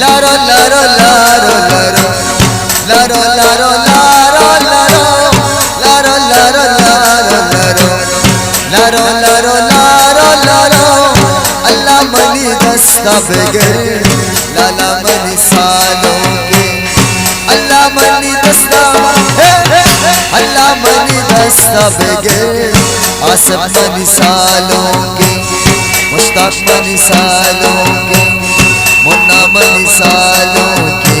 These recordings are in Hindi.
Laro laro laro laro laro laro laro laro laro laro laro laro laro laro अल्लाह मनी दस्ता बगैर लाला मनी सालों के अल्लाह मनी दस्ता अल्लाह मनी दस्ता बगैर आसफ मनी सालों के मुश्ताक मनी सालों के मुन्ना मनी सालों के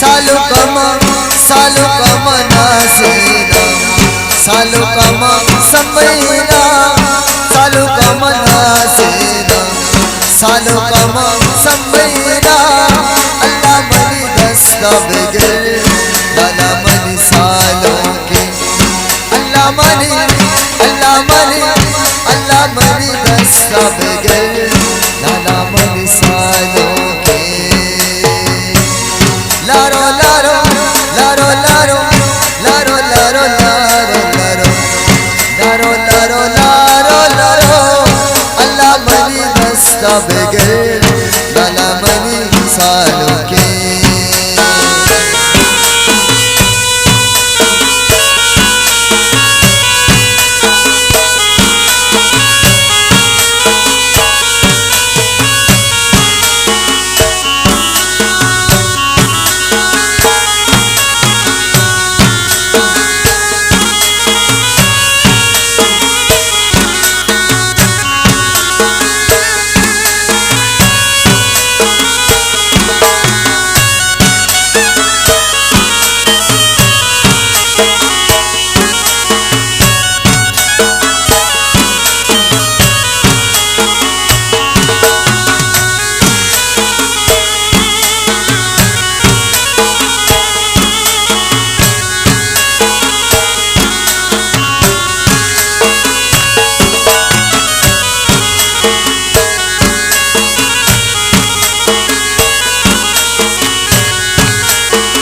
सालों का मनासेरा सालों का समयना सालों का मनासेरा सालों का समयना अल्लाह मनी दस्ता बगैर लाला मनी सालों के अल्लाह मनी दस्ता बगैर लाला मनी सालों के लारो लारो लारो लारो लारो लारो लारो लारो लारो लारो लारो अल्लाह मनी दस्ता बगैर लाला मनी सालों के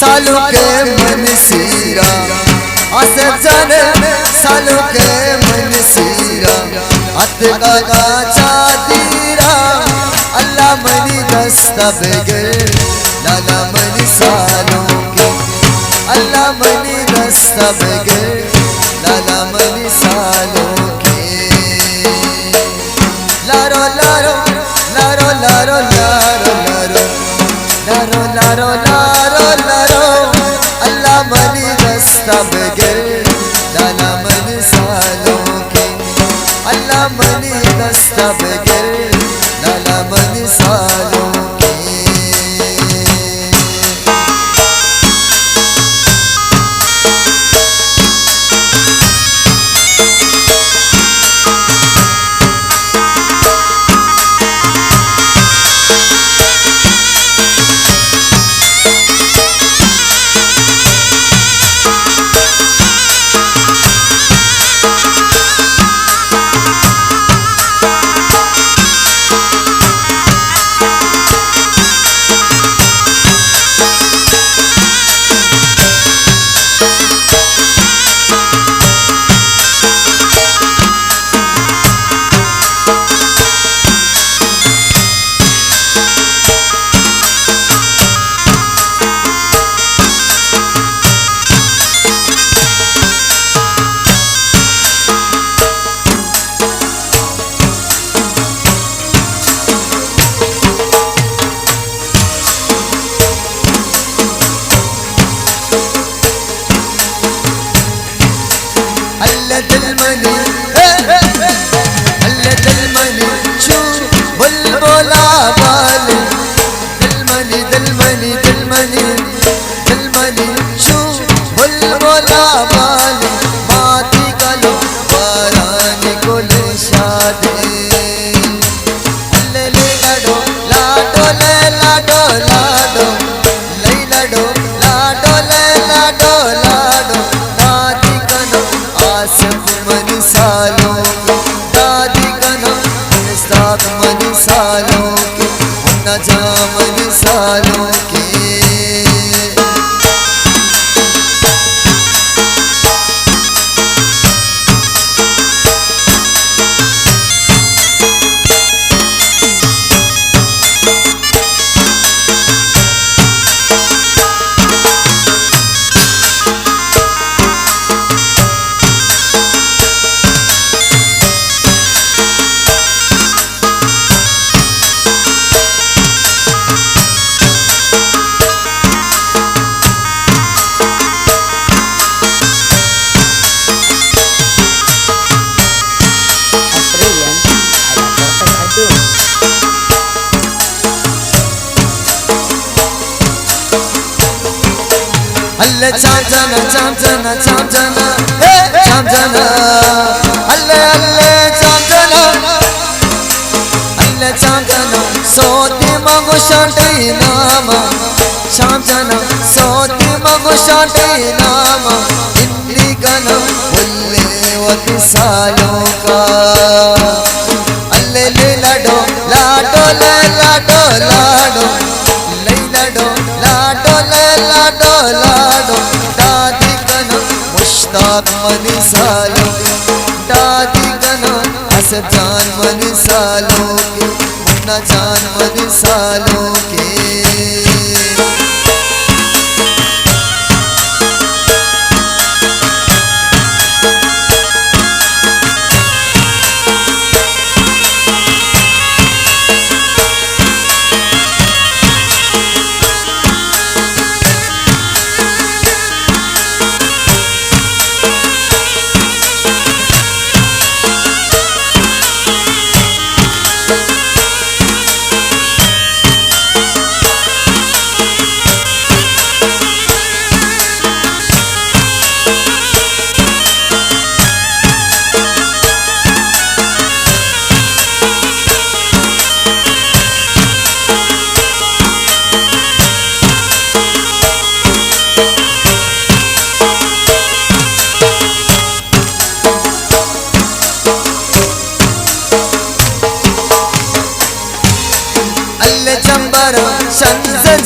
सालों के मन सीरा असर जाने सालों के मन सीरा अतका का चादीरा अल्लाह मनी दस्ता बगैर लाला मनी सालों के अल्लाह मनी दस्ता बगैर लाला मनी सालों के लारो लारो लारो लारो लारो लारो लारो लारो लारो अल्लाह मनी दस्ता बगैर लाला मनी सालों के अल्लाह मनी दस्ता बगैर लाला मनी सालों के जामन सालों के, मुन्ना जामन सालों के। अल्ले चामजना चामजना चामजना हे चामजना अल्ले अल्ले चामजना अल्ले चामजना सोती मगो शांति नाम चामजना सोती मगो शांति नाम इंदी गना बुल्ले वती सालों का अल्ले ले लाडो लाडो ले लाडो लाडो ले लाडो लाडो ले लाडो लाडो दादी गना मुश्ताक मनी सालों दादी गना असद जान मनी सालों के मुन्ना जान मनी सालों के।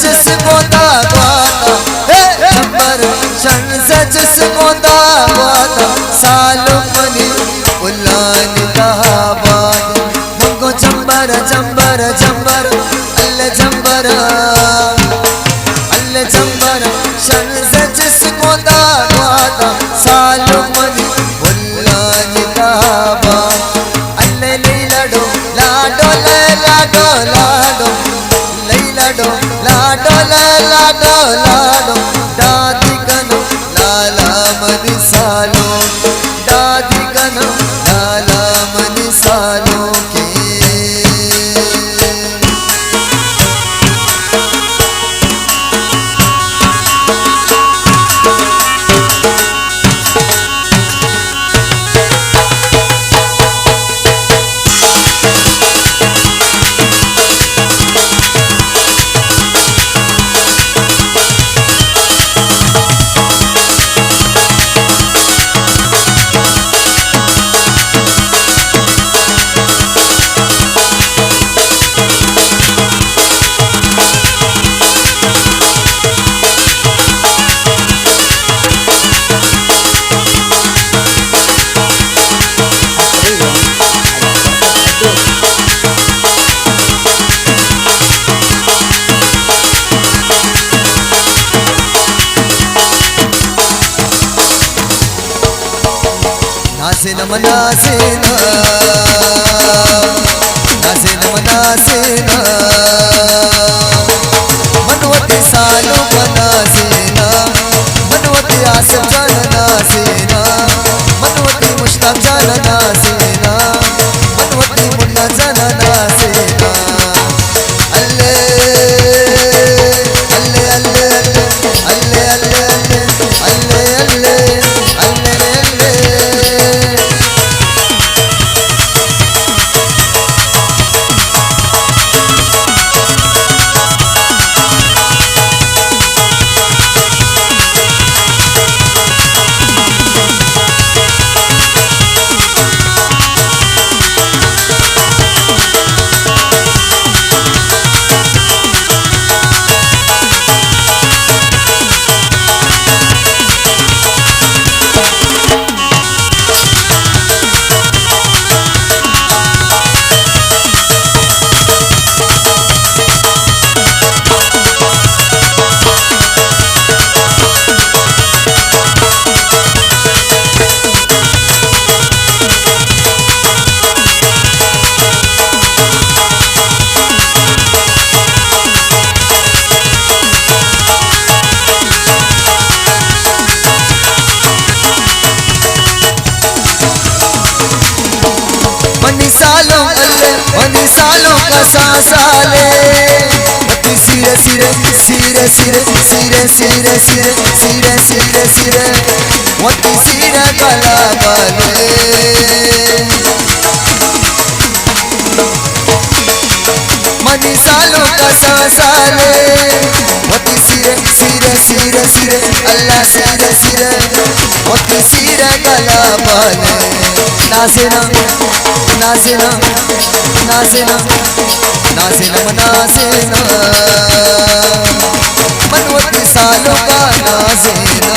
जिसको दावाता जिसको दावाता सालों मनी उलान दावात मुंगो जंबर जंबर जंबर अल्ले जंबर शंस जिसको दावाता सालों मनी उलान दावात अल्ले ले लाडो लाडो ले लाडो लाडो लाडो लाडो लाडो लाडो दादी गनो लाला मनी सालों दादी गनो लाला मनी सालों के। नासेना मनासेना नासेना मनासेना मनवती सालों बनासेना मनवती आसम जाना सेना मनवती मुश्ताक जाना सेना मनवती मुन्ना जाना सेना अल्ले अल्ले अल्ले अल्ले अल्ले अल्ले अल्ले मनी सालों का सासाले वती सिरे सिरे सिरे सिरे सिरे सिरे सिरे सिरे सिरे सिरे वती सिरे कला बाले मनी सालों का सासाले वती सिरे सिरे सिरे सिरे अल्लाह सिरे सिरे वती सिरे कला बाले नासिना नासिना नासिना नासिना नासिना मनवती सालों का नासिना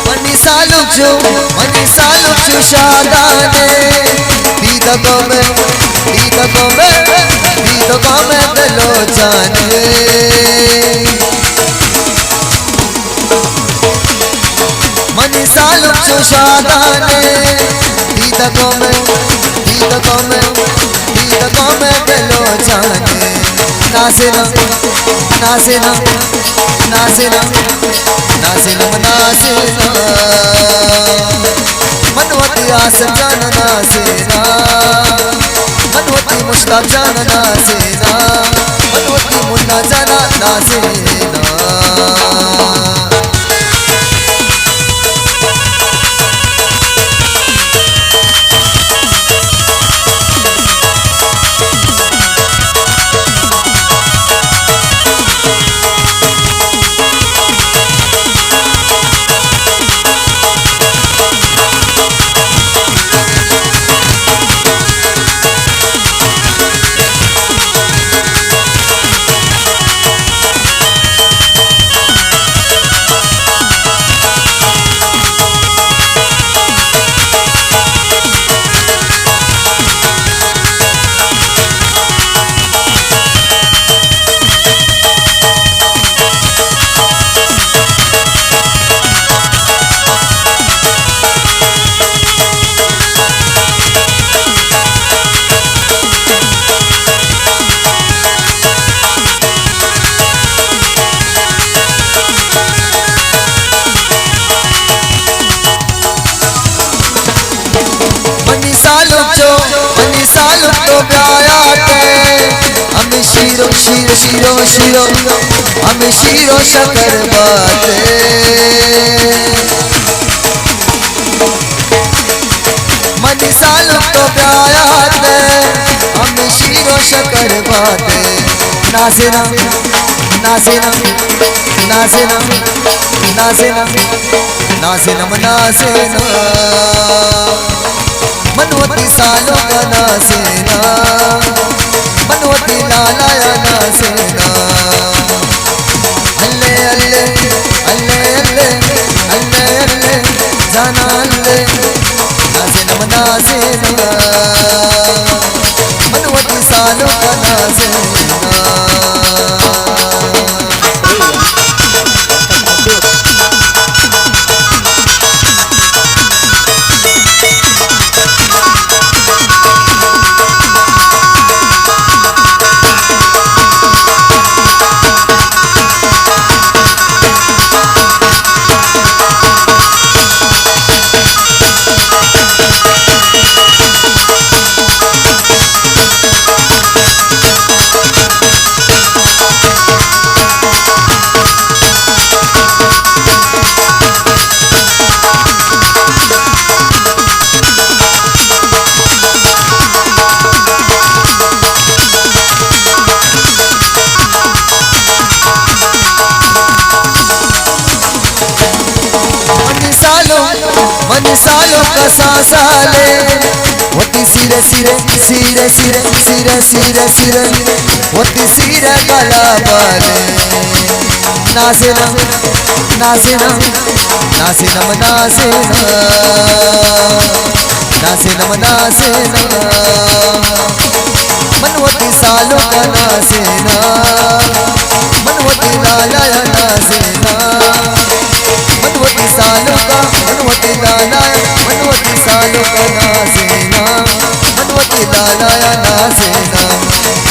मनी सालू जो शादाने बीत को में दलो जाने मनी सालू जो शादाने बीत को में दलो जाने नासिना नासिना नासिना नासिना नासिना मनवती आसम जान नासिना मनवती मुश्ताक जान नासिना मनवती मुन्ना जाना नासिना तो प्यायाते हम शीरो शीरो शीरो शीरो हम शीरो शकर बाते मनी सालू तो प्यायाते हम शीरो शकर बाते नासिना नासिना नासिना नासिना नासिना नासिना मनवती सालों का नासिना मनवती लालाया नासिना अल्ले अल्ले अल्ले अल्ले अल्ले अल्ले जाना अल्ले नासिना नासिना मनवती सालों का नासिना सालों का सासाले होती सिरे सिरे सिरे सिरे सिरे सिरे सिरे होती सिरे गला बाले नासेना नासेना नासेनम नासेना नासेनम नासेना मनवती सालों का नासेना मनवती लाला नासेना मनवती सालों का मनवती लाला मनवती सालों का नासेना मनवती लाला नासेना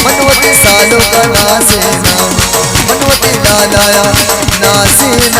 मनवती सालों का नासेना मनवती लाला नासेना